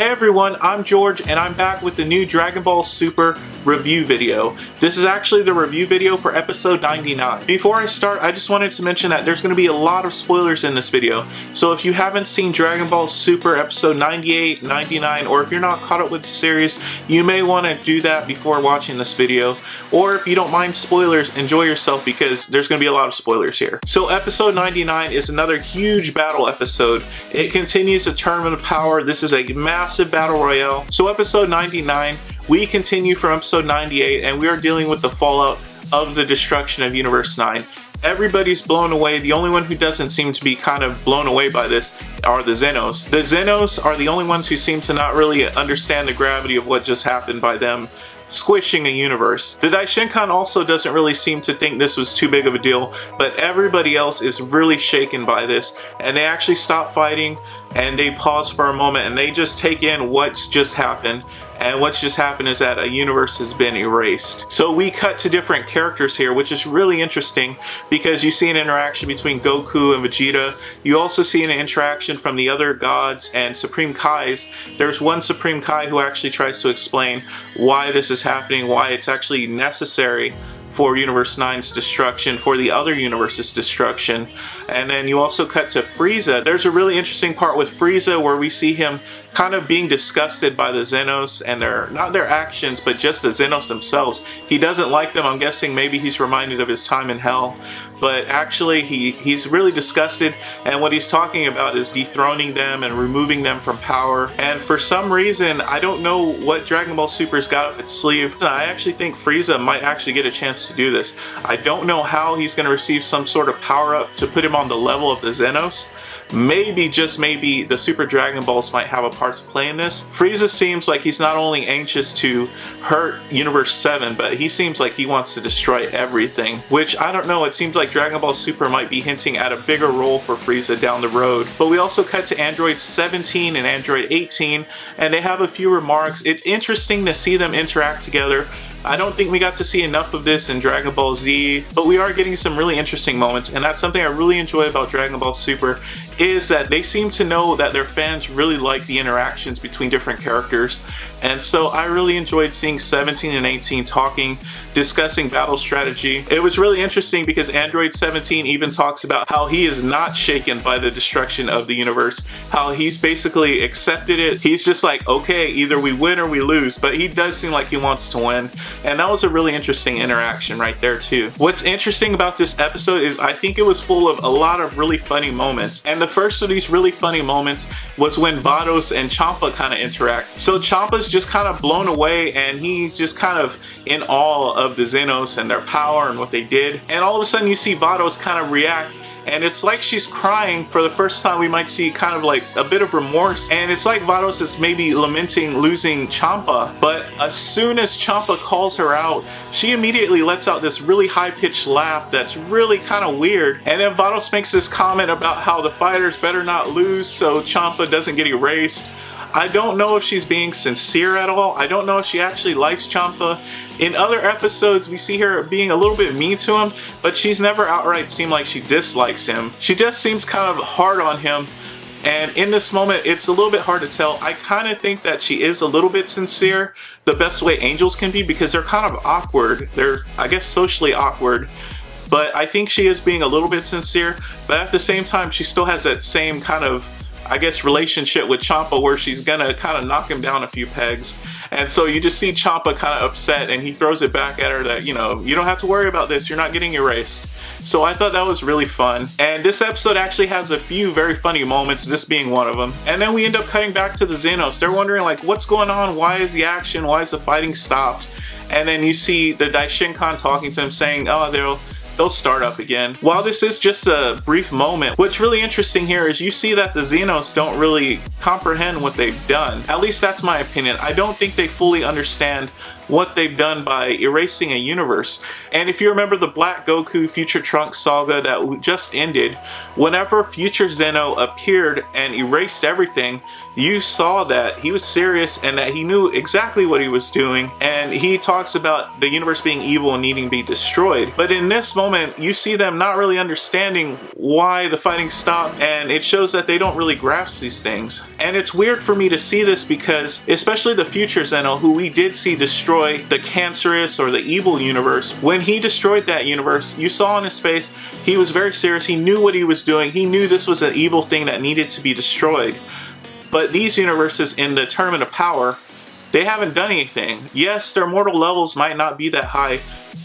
Hey everyone, I'm George and I'm back with the new Dragon Ball Super review video. This is actually the review video for episode 99. Before I start, I just wanted to mention that there's going to be a lot of spoilers in this video. So if you haven't seen Dragon Ball Super episode 98, 99, or if you're not caught up with the series, you may want to do that before watching this video. Or if you don't mind spoilers, enjoy yourself because there's going to be a lot of spoilers here. So episode 99 is another huge battle episode. It continues the Tournament of Power. This is a massive battle royale. So episode 99, we continue from episode 98 and we are dealing with the fallout of the destruction of Universe 9. Everybody's blown away. The only one who doesn't seem to be kind of blown away by this are the Zenos. The Zenos are the only ones who seem to not really understand the gravity of what just happened by them squishing a universe. The Daishinkan also doesn't really seem to think this was too big of a deal, but everybody else is really shaken by this, and they actually stop fighting and they pause for a moment and they just take in what's just happened. And what's just happened is that a universe has been erased. So we cut to different characters here, which is really interesting because you see an interaction between Goku and Vegeta. You also see an interaction from the other gods and Supreme Kais. There's one Supreme Kai who actually tries to explain why this is happening, why it's actually necessary for Universe 9's destruction, for the other universe's destruction. And then you also cut to Frieza. There's a really interesting part with Frieza where we see him kind of being disgusted by the Zenos and not their actions, but just the Zenos themselves. He doesn't like them. I'm guessing maybe he's reminded of his time in hell, but actually he's really disgusted, and what he's talking about is dethroning them and removing them from power. And for some reason, I don't know what Dragon Ball Super's got up its sleeve. I actually think Frieza might actually get a chance to do this. I don't know how he's going to receive some sort of power up to put him on the level of the Zenos. Maybe, just maybe, the Super Dragon Balls might have a part to play in this. Frieza seems like he's not only anxious to hurt Universe 7, but he seems like he wants to destroy everything. Which, I don't know, it seems like Dragon Ball Super might be hinting at a bigger role for Frieza down the road. But we also cut to Android 17 and Android 18, and they have a few remarks. It's interesting to see them interact together. I don't think we got to see enough of this in Dragon Ball Z, but we are getting some really interesting moments, and that's something I really enjoy about Dragon Ball Super, is that they seem to know that their fans really like the interactions between different characters. And so I really enjoyed seeing 17 and 18 talking, discussing battle strategy. It was really interesting because Android 17 even talks about how he is not shaken by the destruction of the universe, how he's basically accepted it. He's just like, okay, either we win or we lose, but he does seem like he wants to win. And that was a really interesting interaction right there too. What's interesting about this episode is I think it was full of a lot of really funny moments. And the first of these really funny moments was when Vados and Champa kind of interact. So Champa's just kind of blown away and he's just kind of in awe of the Zenos and their power and what they did. And all of a sudden you see Vados kind of react, and it's like she's crying. For the first time we might see kind of like a bit of remorse, and it's like Vados is maybe lamenting losing Champa. But as soon as Champa calls her out, she immediately lets out this really high-pitched laugh that's really kind of weird. And then Vados makes this comment about how the fighters better not lose so Champa doesn't get erased. I don't know if she's being sincere at all. I don't know if she actually likes Champa. In other episodes, we see her being a little bit mean to him, but she's never outright seemed like she dislikes him. She just seems kind of hard on him. And in this moment, it's a little bit hard to tell. I kind of think that she is a little bit sincere, the best way angels can be, because they're kind of awkward. They're, I guess, socially awkward. But I think she is being a little bit sincere. But at the same time, she still has that same kind of, I guess, relationship with Champa where she's gonna kind of knock him down a few pegs. And so you just see Champa kind of upset and he throws it back at her that, you know, you don't have to worry about this, you're not getting erased. So I thought that was really fun. And this episode actually has a few very funny moments, this being one of them. And then we end up cutting back to the Zenos. They're wondering like, what's going on? Why is the action? Why is the fighting stopped? And then you see the Daishinkan talking to him saying, oh, they'll start up again. While this is just a brief moment, what's really interesting here is you see that the Zenos don't really comprehend what they've done. At least that's my opinion. I don't think they fully understand what they've done by erasing a universe. And if you remember the Black Goku Future Trunks saga that just ended, whenever Future Zeno appeared and erased everything, you saw that he was serious and that he knew exactly what he was doing, and he talks about the universe being evil and needing to be destroyed. But in this moment, you see them not really understanding why the fighting stopped, and it shows that they don't really grasp these things. And it's weird for me to see this because, especially the future Zeno, who we did see destroy the cancerous or the evil universe, when he destroyed that universe, you saw on his face, he was very serious, he knew what he was doing, he knew this was an evil thing that needed to be destroyed. But these universes in the Tournament of Power, they haven't done anything. Yes, their mortal levels might not be that high,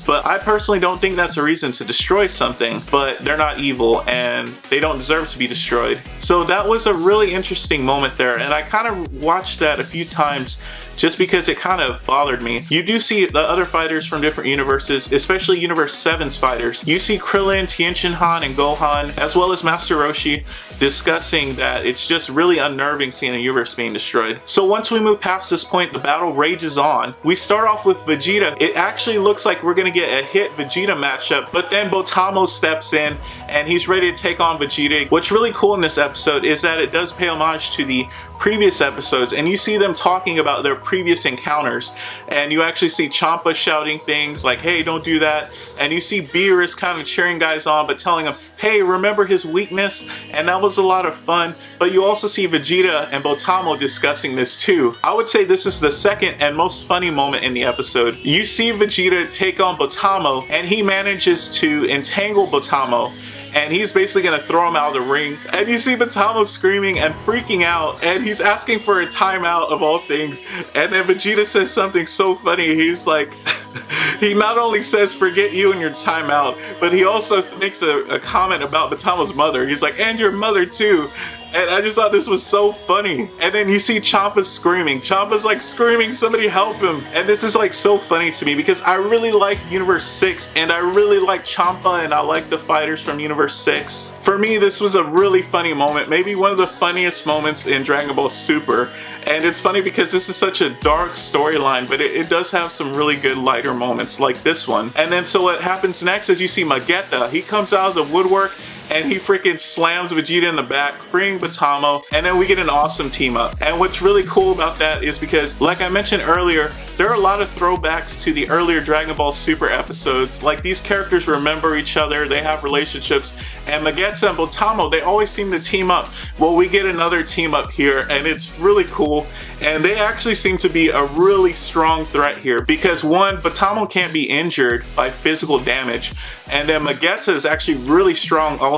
but I personally don't think that's a reason to destroy something. But they're not evil and they don't deserve to be destroyed. So that was a really interesting moment there, and I kind of watched that a few times just because it kind of bothered me. You do see the other fighters from different universes, especially Universe 7's fighters. You see Krillin, Tien Shin Han, and Gohan, as well as Master Roshi, discussing that it's just really unnerving seeing a universe being destroyed. So once we move past this point, the battle rages on. We start off with Vegeta. It actually looks like we're gonna get a Hit Vegeta matchup, but then Botamo steps in and he's ready to take on Vegeta. What's really cool in this episode is that it does pay homage to the previous episodes, and you see them talking about their previous encounters, and you actually see Champa shouting things like, hey, don't do that, and you see Beerus kind of cheering guys on but telling them, hey, remember his weakness, and that was a lot of fun. But you also see Vegeta and Botamo discussing this too. I would say this is the second and most funny moment in the episode. You see Vegeta take on Botamo, and he manages to entangle Botamo, and he's basically gonna throw him out of the ring. And you see Botamo screaming and freaking out, and he's asking for a timeout of all things. And then Vegeta says something so funny. He's like, he not only says forget you and your timeout, but he also makes a comment about Botamo's mother. He's like, and your mother too. And I just thought this was so funny. And then you see Champa screaming. Champa's like screaming, somebody help him. And this is like so funny to me because I really like Universe 6 and I really like Champa and I like the fighters from Universe 6. For me, this was a really funny moment. Maybe one of the funniest moments in Dragon Ball Super. And it's funny because this is such a dark storyline, but it does have some really good lighter moments like this one. And then so what happens next is you see Magetta. He comes out of the woodwork and he freaking slams Vegeta in the back, freeing Botamo, and then we get an awesome team up. And what's really cool about that is because, like I mentioned earlier, there are a lot of throwbacks to the earlier Dragon Ball Super episodes. Like, these characters remember each other, they have relationships, and Magetta and Botamo, they always seem to team up. Well, we get another team up here, and it's really cool. And they actually seem to be a really strong threat here because, one, Botamo can't be injured by physical damage, and then Magetta is actually really strong also.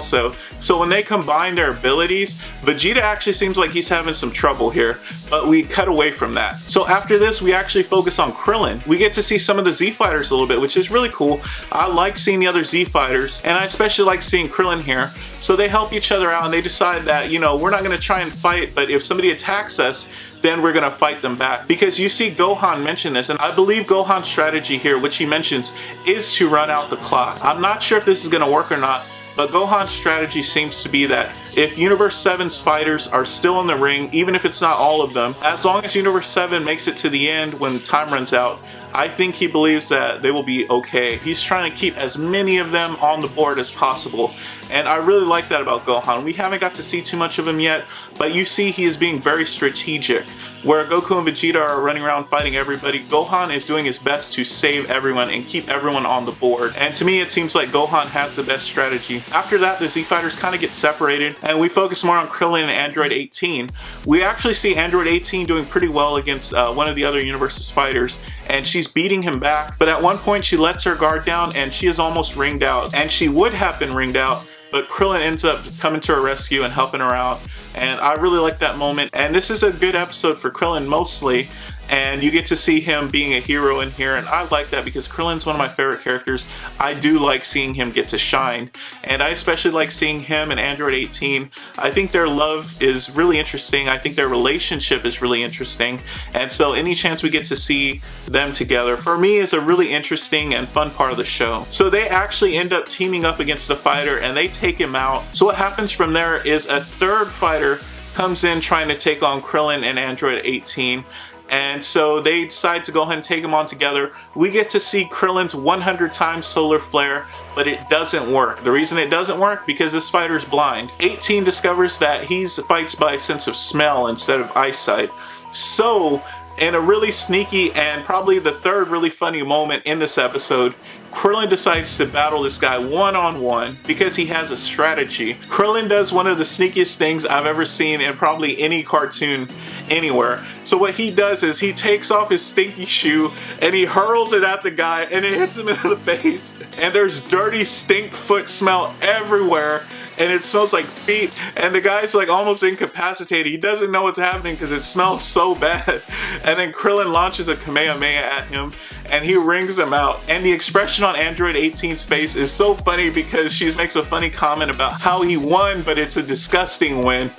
So when they combine their abilities, Vegeta actually seems like he's having some trouble here, but we cut away from that. So after this, we actually focus on Krillin. We get to see some of the Z Fighters a little bit, which is really cool. I like seeing the other Z Fighters, and I especially like seeing Krillin here. So they help each other out and they decide that, you know, we're not gonna try and fight, but if somebody attacks us, then we're gonna fight them back. Because you see Gohan mention this, and I believe Gohan's strategy here, which he mentions, is to run out the clock. I'm not sure if this is gonna work or not, but Gohan's strategy seems to be that if Universe 7's fighters are still in the ring, even if it's not all of them, as long as Universe 7 makes it to the end when time runs out, I think he believes that they will be okay. He's trying to keep as many of them on the board as possible. And I really like that about Gohan. We haven't got to see too much of him yet, but you see he is being very strategic. Where Goku and Vegeta are running around fighting everybody, Gohan is doing his best to save everyone and keep everyone on the board. And to me, it seems like Gohan has the best strategy. After that, the Z Fighters kind of get separated, and we focus more on Krillin and Android 18. We actually see Android 18 doing pretty well against one of the other universe's fighters, and she's beating him back. But at one point, she lets her guard down, and she is almost ringed out. And she would have been ringed out, but Krillin ends up coming to her rescue and helping her out. And I really like that moment. And this is a good episode for Krillin mostly. And you get to see him being a hero in here, and I like that because Krillin's one of my favorite characters. I do like seeing him get to shine, and I especially like seeing him and Android 18. I think their love is really interesting. I think their relationship is really interesting, and so any chance we get to see them together, for me, is a really interesting and fun part of the show. So they actually end up teaming up against the fighter, and they take him out. So what happens from there is a third fighter comes in trying to take on Krillin and Android 18. And so they decide to go ahead and take them on together. We get to see Krillin's 100 times solar flare, but it doesn't work. The reason it doesn't work, because this fighter's blind. 18 discovers that he fights by sense of smell instead of eyesight. So, in a really sneaky and probably the third really funny moment in this episode, Krillin decides to battle this guy one-on-one because he has a strategy. Krillin does one of the sneakiest things I've ever seen in probably any cartoon anywhere. So what he does is he takes off his stinky shoe and he hurls it at the guy and it hits him in the face. And there's dirty stink foot smell everywhere. And it smells like feet, and the guy's like almost incapacitated. He doesn't know what's happening because it smells so bad. And then Krillin launches a Kamehameha at him, and he rings him out. And the expression on Android 18's face is so funny because she makes a funny comment about how he won, but it's a disgusting win,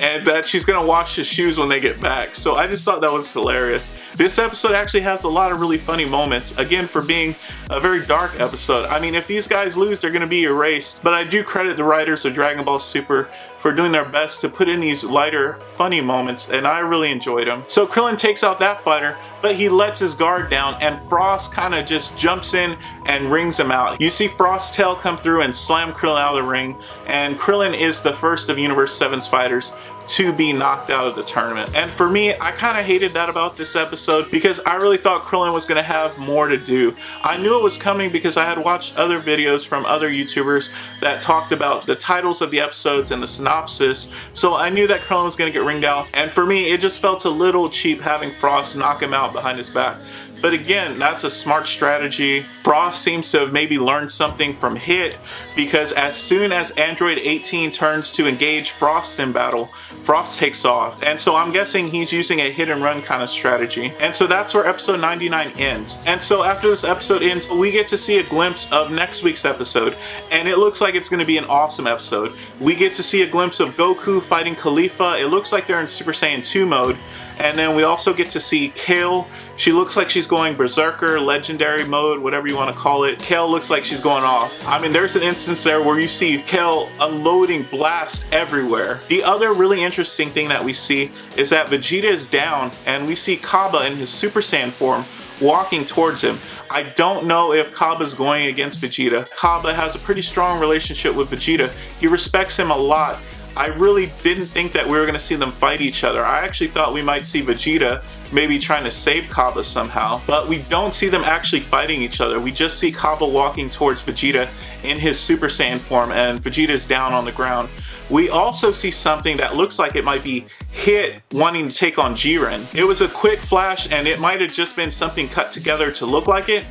and that she's gonna wash his shoes when they get back. So I just thought that was hilarious. This episode actually has a lot of really funny moments, again, for being a very dark episode. I mean, if these guys lose, they're gonna be erased, but I do credit the writers of Dragon Ball Super for doing their best to put in these lighter, funny moments, and I really enjoyed them. So Krillin takes out that fighter, but he lets his guard down, and Frost kind of just jumps in and rings him out. You see Frost's tail come through and slam Krillin out of the ring, and Krillin is the first of Universe 7's fighters to be knocked out of the tournament. And for me, I kind of hated that about this episode because I really thought Krillin was going to have more to do. I knew it was coming because I had watched other videos from other YouTubers that talked about the titles of the episodes and the synopsis, so I knew that Krillin was going to get ringed out. And for me, it just felt a little cheap having Frost knock him out behind his back. But again, that's a smart strategy. Frost seems to have maybe learned something from Hit, because as soon as Android 18 turns to engage Frost in battle, Frost takes off. And so I'm guessing he's using a hit and run kind of strategy. And so that's where episode 99 ends. And so after this episode ends, we get to see a glimpse of next week's episode. And it looks like it's going to be an awesome episode. We get to see a glimpse of Goku fighting Khalifa. It looks like they're in Super Saiyan 2 mode. And then we also get to see Kale. She looks like she's going berserker, legendary mode, whatever you want to call it. Kale looks like she's going off. I mean, there's an instance there where you see Kale unloading blast everywhere. The other really interesting thing that we see is that Vegeta is down, and we see Cabba in his Super Saiyan form walking towards him. I don't know if Cabba's going against Vegeta. Cabba has a pretty strong relationship with Vegeta. He respects him a lot. I really didn't think that we were going to see them fight each other. I actually thought we might see Vegeta maybe trying to save Cabba somehow, but we don't see them actually fighting each other. We just see Cabba walking towards Vegeta in his Super Saiyan form, and Vegeta's down on the ground. We also see something that looks like it might be Hit wanting to take on Jiren. It was a quick flash, and it might have just been something cut together to look like it,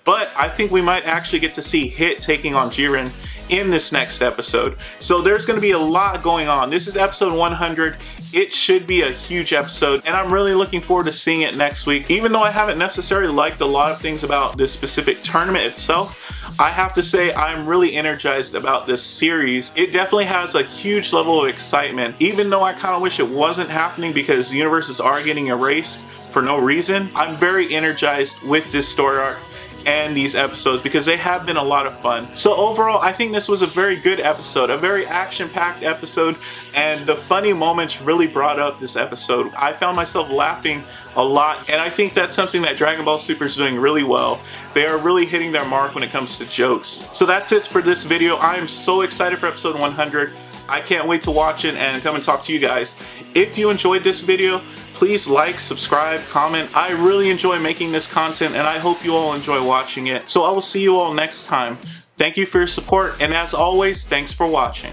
but I think we might actually get to see Hit taking on Jiren in this next episode. So there's going to be a lot going on. This is episode 100. It should be a huge episode, and I'm really looking forward to seeing it next week. Even though I haven't necessarily liked a lot of things about this specific tournament itself, I have to say I'm really energized about this series. It definitely has a huge level of excitement, even though I kind of wish it wasn't happening because universes are getting erased for no reason. I'm very energized with this story arc and these episodes because they have been a lot of fun. So overall, I think this was a very good episode, a very action-packed episode, and the funny moments really brought up this episode. I found myself laughing a lot, and I think that's something that Dragon Ball Super is doing really well. They are really hitting their mark when it comes to jokes. So that's it for this video. I am so excited for episode 100. I can't wait to watch it and come and talk to you guys. If you enjoyed this video, please like, subscribe, comment. I really enjoy making this content, and I hope you all enjoy watching it. So I will see you all next time. Thank you for your support, and as always, thanks for watching.